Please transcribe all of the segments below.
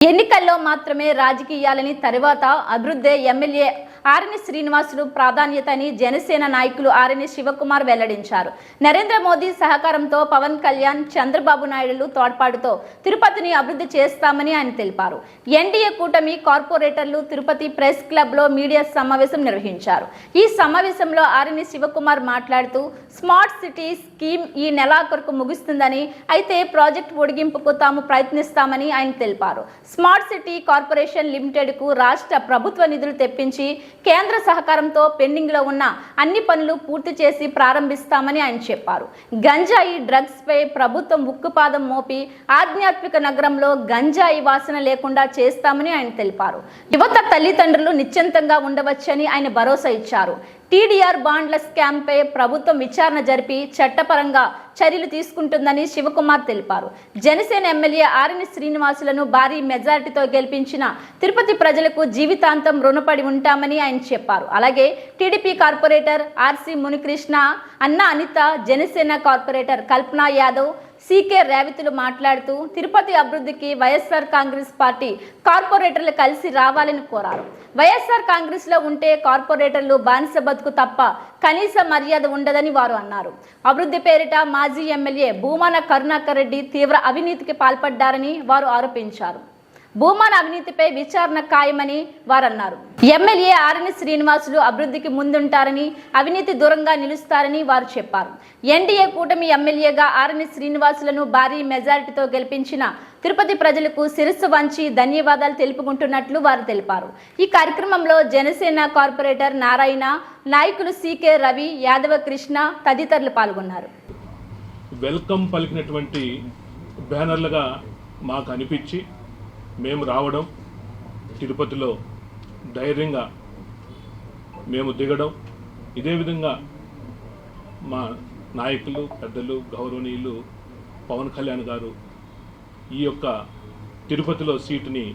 ఎన్నికల్లో మాత్రమే రాజకీయాలని తరువాత అభివృద్ధి ఎమ్మెల్యే ఆర్ఎన్ శ్రీనివాసులు ప్రాధాన్యత అని జనసేన నాయకులు ఆర్ఎన్ శివకుమార్ వెల్లడించారు. నరేంద్ర మోదీ సహకారంతో పవన్ కళ్యాణ్, చంద్రబాబు నాయుడులు తోడ్పాటుతో తిరుపతిని అభివృద్ధి చేస్తామని ఆయన తెలిపారు. ఎన్డీఏ కూటమి కార్పొరేటర్లు తిరుపతి ప్రెస్ క్లబ్ లో మీడియా సమావేశం నిర్వహించారు. ఈ సమావేశంలో ఆర్ఎన్ శివకుమార్ మాట్లాడుతూ స్మార్ట్ సిటీ స్కీమ్ ఈ నెలాఖరుకు ముగుస్తుందని, అయితే ప్రాజెక్టు పొడిగింపుకు తాము ప్రయత్నిస్తామని ఆయన తెలిపారు. స్మార్ట్ సిటీ కార్పొరేషన్ లిమిటెడ్ కు రాష్ట్ర ప్రభుత్వ నిధులు తెప్పించి కేంద్ర సహకారంతో పెండింగ్ లో ఉన్న అన్ని పనులు పూర్తి చేసి ప్రారంభిస్తామని ఆయన చెప్పారు. గంజాయి డ్రగ్స్ పై ప్రభుత్వం ఉక్కుపాదం మోపి ఆధ్యాత్మిక నగరంలో గంజాయి వాసన లేకుండా చేస్తామని ఆయన తెలిపారు. యువత తల్లిదండ్రులు నిశ్చింతంగా ఉండవచ్చని ఆయన భరోసా ఇచ్చారు. టీడీఆర్ బాండ్ల స్కామ్ పై ప్రభుత్వం విచారణ జరిపి చట్టపరంగా చర్యలు తీసుకుంటుందని శివకుమార్ తెలిపారు. జనసేన ఎమ్మెల్యే ఆర్ఎన్ శ్రీనివాసులను భారీ మెజారిటీతో గెలిపించిన తిరుపతి ప్రజలకు జీవితాంతం రుణపడి ఉంటామని ఆయన చెప్పారు. అలాగే టీడీపీ కార్పొరేటర్ ఆర్సి మునికృష్ణ, అన్న అనిత, జనసేన కార్పొరేటర్ కల్పనా యాదవ్, సీకే రేవతులు మాట్లాడుతూ తిరుపతి అభివృద్ధికి వైఎస్ఆర్ కాంగ్రెస్ పార్టీ కార్పొరేటర్లు కలిసి రావాలని కోరారు. వైఎస్ఆర్ కాంగ్రెస్ లో ఉంటే కార్పొరేటర్లు బానిస బతుకు తప్ప కనీస మర్యాద ఉండదని వారు అన్నారు. అభివృద్ధి పేరిట మాజీ ఎమ్మెల్యే భూమాన కరుణాకర్ రెడ్డి తీవ్ర అవినీతికి పాల్పడ్డారని వారు ఆరోపించారు. భూమాన అవినీతిపై విచారణ ఖాయమని వారన్నారు. ఎమ్మెల్యే ఆర్ఎన్ శ్రీనివాసులు అభివృద్ధికి ముందుంటారని, అవినీతి దూరంగా నిలుస్తారని వారు చెప్పారు. ఎన్డీఏ కూటమి ఎమ్మెల్యేగా ఆర్ఎన్ శ్రీనివాసులను భారీ మెజారిటీతో గెలిపించిన తిరుపతి ప్రజలకు శిరస్సు వంచి ధన్యవాదాలు తెలుపుకుంటున్నట్లు వారు తెలిపారు. ఈ కార్యక్రమంలో జనసేన కార్పొరేటర్ నారాయణ, నాయకులు సీకే రవి, యాదవ కృష్ణ తదితరులు పాల్గొన్నారు. వెల్కమ్ పలికినటువంటి బ్యానర్లుగా మాకు అనిపించి మేము రావడం, తిరుపతిలో ధైర్యంగా మేము దిగడం, ఇదే విధంగా మా నాయకులు, పెద్దలు, గౌరవనీయులు పవన్ కళ్యాణ్ గారు ఈ యొక్క తిరుపతిలో సీటుని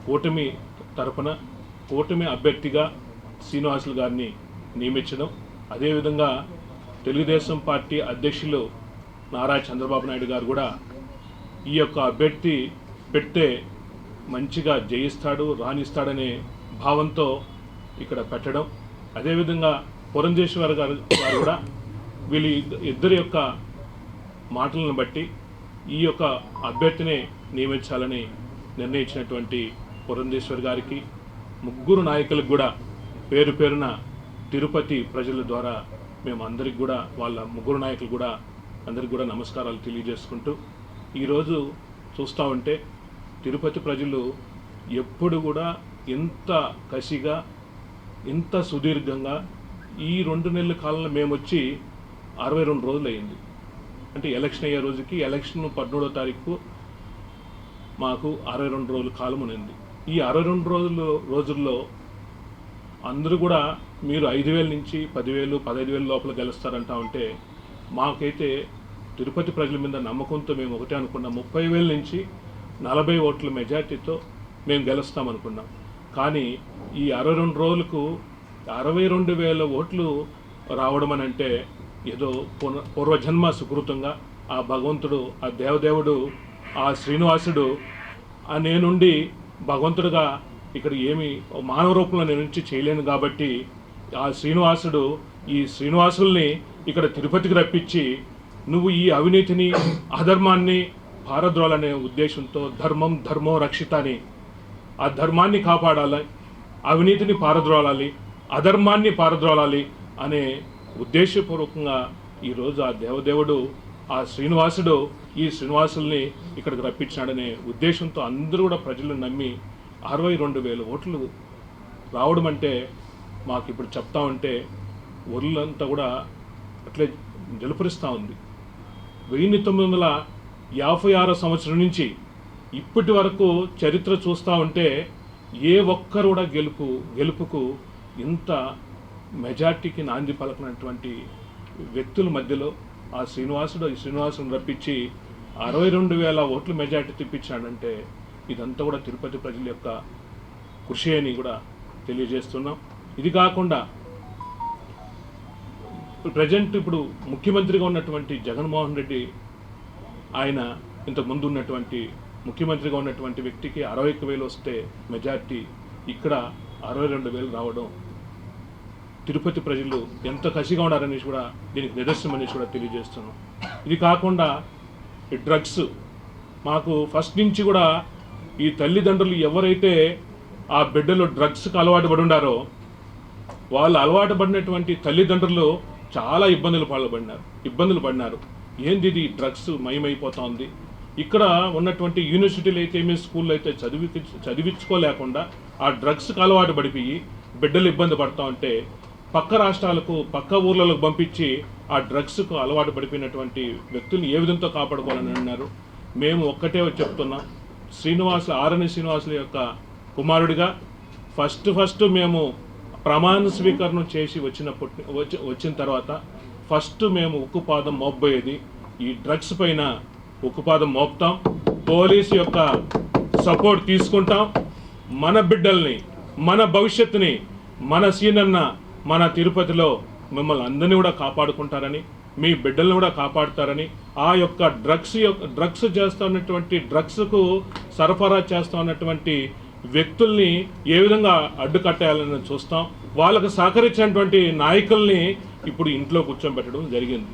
కూటమి తరపున కూటమి అభ్యర్థిగా శ్రీనివాసులు గారిని నియమించడం, అదేవిధంగా తెలుగుదేశం పార్టీ అధ్యక్షులు నారా చంద్రబాబు నాయుడు గారు కూడా ఈ యొక్క అభ్యర్థి పెడితే మంచిగా జయిస్తాడు, రాణిస్తాడనే భావంతో ఇక్కడ పెట్టడం, అదేవిధంగా పురంధేశ్వర్ గారు కూడా వీళ్ళ ఇద్దరి యొక్క మాటలను బట్టి ఈ యొక్క అభ్యర్థినే నియమించాలని నిర్ణయించినటువంటి పురంధేశ్వర్ గారికి, ముగ్గురు నాయకులకు కూడా పేరు పేరున తిరుపతి ప్రజల ద్వారా మేము అందరికి కూడా, వాళ్ళ ముగ్గురు నాయకులు కూడా అందరికి కూడా నమస్కారాలు తెలియజేసుకుంటూ, ఈరోజు చూస్తూ ఉంటే తిరుపతి ప్రజలు ఎప్పుడు కూడా ఇంత కసిగా, ఇంత సుదీర్ఘంగా ఈ 2 నెలల కాలంలో మేము వచ్చి 62 రోజులు అయింది. అంటే ఎలక్షన్ అయ్యే రోజుకి, ఎలక్షన్ 17వ తారీఖు మాకు 62 రోజుల కాలం ఉంది. ఈ 62 రోజుల్లో అందరూ కూడా మీరు 5,000 నుంచి 10,000, 15,000 లోపల గెలుస్తారంటా ఉంటే, మాకైతే తిరుపతి ప్రజల మీద నమ్మకంతో మేము ఒకటే అనుకున్నాం, 30,000 నుంచి 40 ఓట్ల మెజార్టీతో మేము గెలుస్తామనుకున్నాం. కానీ ఈ 62 రోజులకు 62,000 ఓట్లు రావడం అని అంటే ఏదో పూర్వజన్మ సుకృతంగా ఆ భగవంతుడు, ఆ దేవదేవుడు, ఆ శ్రీనివాసుడు ఆ నేనుండి భగవంతుడుగా ఇక్కడ ఏమి మానవ రూపంలో నేను నుంచి చేయలేను కాబట్టి ఆ శ్రీనివాసుడు ఈ శ్రీనివాసుల్ని ఇక్కడ తిరుపతికి రప్పించి, నువ్వు ఈ అవినీతిని, అధర్మాన్ని పారద్రోలనే ఉద్దేశంతో ధర్మం ధర్మో రక్షిత అని, ఆ ధర్మాన్ని కాపాడాలి, అవినీతిని పారద్రోలాలి, అధర్మాన్ని పారద్రోలాలి అనే ఉద్దేశపూర్వకంగా ఈరోజు ఆ దేవదేవుడు, ఆ శ్రీనివాసుడు ఈ శ్రీనివాసుల్ని ఇక్కడికి రప్పించాడనే ఉద్దేశంతో అందరూ కూడా ప్రజలు నమ్మి 62,000 ఓట్లు రావడం అంటే మాకు ఇప్పుడు చెప్తా ఉంటే ఒళ్ళంతా కూడా అట్లే జలుపురిస్తూ ఉంది. 1956 సంవత్సరం నుంచి ఇప్పటి వరకు చరిత్ర చూస్తూ ఉంటే ఏ ఒక్కరు కూడా గెలుపుకు ఇంత మెజార్టీకి నాంది పలకనటువంటి వ్యక్తుల మధ్యలో ఆ శ్రీనివాసుని రప్పించి 62,000 ఓట్ల మెజార్టీ తెప్పించాడంటే ఇదంతా కూడా తిరుపతి ప్రజల యొక్క కృషి అని కూడా తెలియజేస్తున్నాం. ఇది కాకుండా ప్రజెంట్ ఇప్పుడు ముఖ్యమంత్రిగా ఉన్నటువంటి జగన్మోహన్ రెడ్డి, ఆయన ఇంతకు ముందు ఉన్నటువంటి ముఖ్యమంత్రిగా ఉన్నటువంటి వ్యక్తికి 61,000 వస్తే మెజార్టీ, ఇక్కడ 62,000 రావడం తిరుపతి ప్రజలు ఎంత కసిగా ఉన్నారనేసి కూడా దీనికి నిదర్శనం అనేసి కూడా తెలియజేస్తున్నాం. ఇది కాకుండా ఈ డ్రగ్స్ మాకు ఫస్ట్ నుంచి కూడా ఈ తల్లిదండ్రులు ఎవరైతే ఆ బిడ్డలు డ్రగ్స్కి అలవాటు పడి ఉండారో వాళ్ళు అలవాటు పడినటువంటి తల్లిదండ్రులు చాలా ఇబ్బందులు పడినారు. ఏంది ఇది డ్రగ్స్ మయమైపోతా ఉంది. ఇక్కడ ఉన్నటువంటి యూనివర్సిటీలు అయితే ఏమి స్కూల్లో అయితే చదివించుకోలేకుండా ఆ డ్రగ్స్కి అలవాటు పడిపోయి బిడ్డలు ఇబ్బంది పడతా ఉంటే పక్క రాష్ట్రాలకు పక్క ఊర్లకు పంపించి ఆ డ్రగ్స్కు అలవాటు పడిపోయినటువంటి వ్యక్తుల్ని ఏ విధంతో కాపాడుకోవాలని అన్నారు. మేము ఒక్కటే చెప్తున్నాం, ఆరణి శ్రీనివాసుల యొక్క కుమారుడిగా ఫస్ట్ మేము ప్రమాణ స్వీకరణ చేసి వచ్చిన తర్వాత ఫస్ట్ మేము ఉక్కుపాదం మోపబోయేది ఈ డ్రగ్స్ పైన ఉక్కుపాదం మోపుతాం. పోలీసు యొక్క సపోర్ట్ తీసుకుంటాం. మన బిడ్డల్ని, మన భవిష్యత్తుని, మన సీనన్న మన తిరుపతిలో మిమ్మల్ని అందరినీ కూడా కాపాడుకుంటారని, మీ బిడ్డల్ని కూడా కాపాడుతారని, ఆ యొక్క డ్రగ్స్ చేస్తూ ఉన్నటువంటి డ్రగ్స్కు సరఫరా చేస్తూ ఉన్నటువంటి వ్యక్తుల్ని ఏ విధంగా అడ్డుకట్టాలని చూస్తాం. వాళ్ళకు సహకరించినటువంటి నాయకుల్ని ఇప్పుడు ఇంట్లో కూర్చోబెట్టడం జరిగింది.